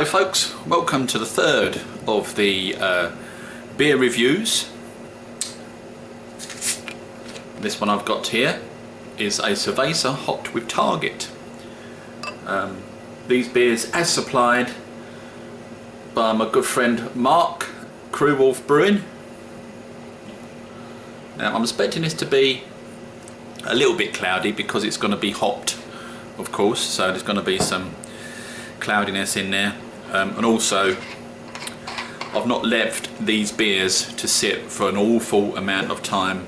folks, welcome to the third of the beer reviews. This one I've got here is a Cerveza Hopped with Target. These beers as supplied by my good friend Mark, Crewewolf Brewing. Now I'm expecting this to be a little bit cloudy because it's going to be hopped, of course, so there's going to be some cloudiness in there, and also I've not left these beers to sit for an awful amount of time.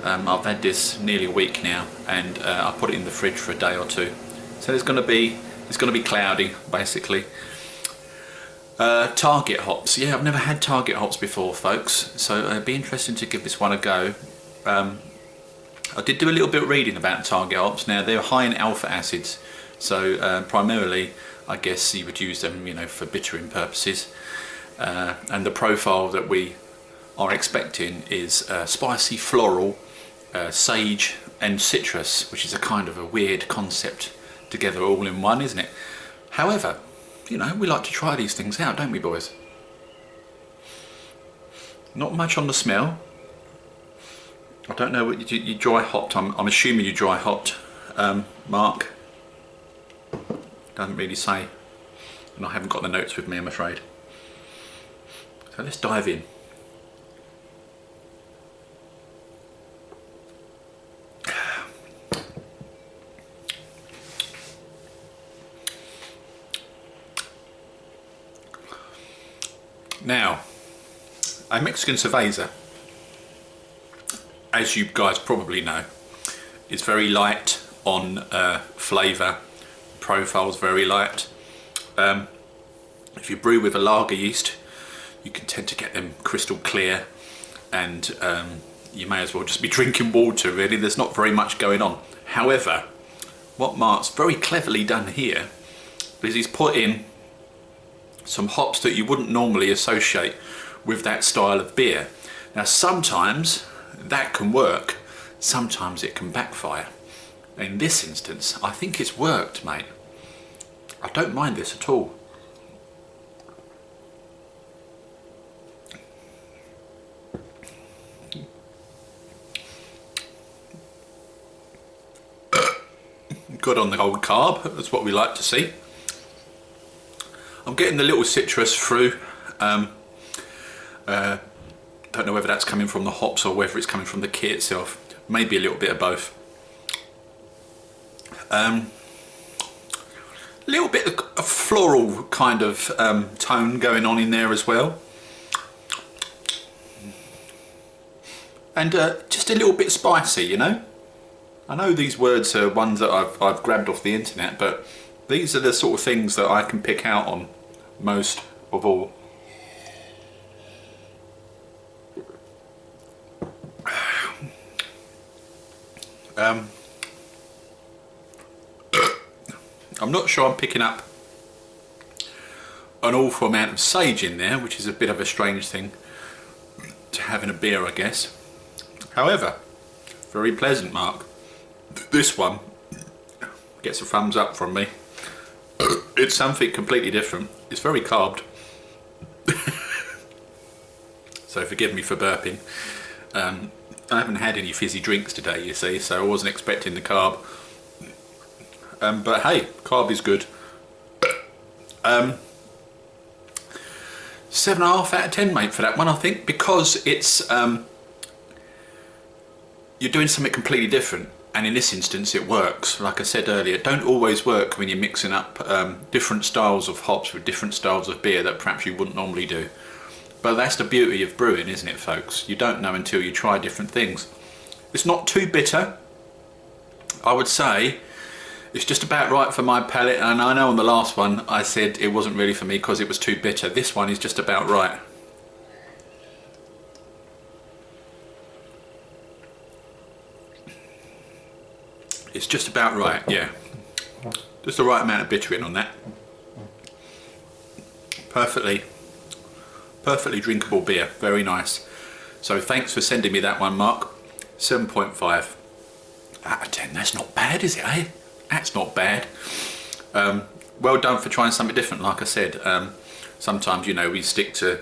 I've had this nearly a week now, and I put it in the fridge for a day or two, so it's going to be cloudy basically. Target hops, yeah, I've never had Target hops before, folks, so it'd be interesting to give this one a go. I did do a little bit of reading about Target hops. Now they're high in alpha acids, so primarily I guess you would use them, you know, for bittering purposes, and the profile that we are expecting is spicy, floral, sage and citrus, which is a kind of a weird concept together all in one, isn't it? However, you know, we like to try these things out, don't we, boys? Not much on the smell. I don't know what you dry hopped. I'm assuming you dry hopped, Mark. Doesn't really say, and I haven't got the notes with me, I'm afraid. So let's dive in. Now, a Mexican Cerveza, as you guys probably know, is very light on flavour. Profile's very light. If you brew with a lager yeast, you can tend to get them crystal clear, and you may as well just be drinking water, really. There's not very much going on. However, what Mark's very cleverly done here is he's put in some hops that you wouldn't normally associate with that style of beer. Now sometimes that can work, sometimes it can backfire. In this instance, I think it's worked, mate. I don't mind this at all. Good on the old carb, that's what we like to see. I'm getting the little citrus through. Don't know whether that's coming from the hops or whether it's coming from the kit itself. Maybe a little bit of both. A little bit of a floral kind of tone going on in there as well, and just a little bit spicy, you know. I know these words are ones that I've grabbed off the internet, but these are the sort of things that I can pick out on most of all. I'm not sure I'm picking up an awful amount of sage in there, which is a bit of a strange thing to have in a beer, I guess. However, very pleasant, Mark. This one gets a thumbs up from me. It's something completely different. It's very carbed. So forgive me for burping. I haven't had any fizzy drinks today, you see, so I wasn't expecting the carb. But hey, carb is good. 7.5 out of 10, mate, for that one, I think, because it's you're doing something completely different, and in this instance it works. Like I said earlier, it don't always work when you're mixing up different styles of hops with different styles of beer that perhaps you wouldn't normally do. But that's the beauty of brewing, isn't it, folks? You don't know until you try different things. It's not too bitter, I would say. It's just about right for my palate, and I know on the last one I said it wasn't really for me because it was too bitter. This one is just about right. It's just about right, yeah. Just the right amount of bittering on that. Perfectly drinkable beer, very nice. So thanks for sending me that one, Mark. 7.5 out of 10, that's not bad, is it, eh? That's not bad. well done for trying something different. Like I said, sometimes, you know, we stick to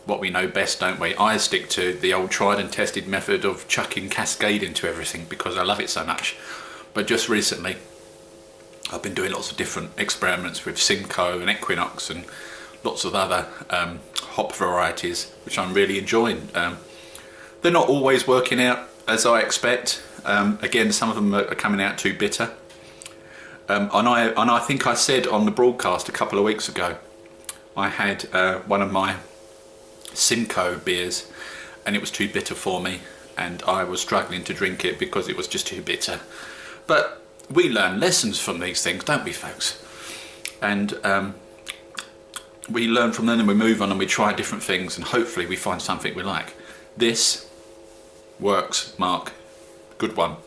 what we know best, don't we? I stick to the old tried and tested method of chucking Cascade into everything because I love it so much. But just recently I've been doing lots of different experiments with Simcoe and Equinox and lots of other hop varieties, which I'm really enjoying. They're not always working out as I expect. Again, some of them are coming out too bitter. And I think I said on the broadcast a couple of weeks ago, I had one of my Simcoe beers and it was too bitter for me, and I was struggling to drink it because it was just too bitter. But we learn lessons from these things, don't we, folks? And we learn from them and we move on and we try different things, and hopefully we find something we like. This works, Mark. Good one.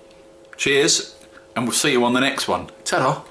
Cheers, and we'll see you on the next one. Ta-da!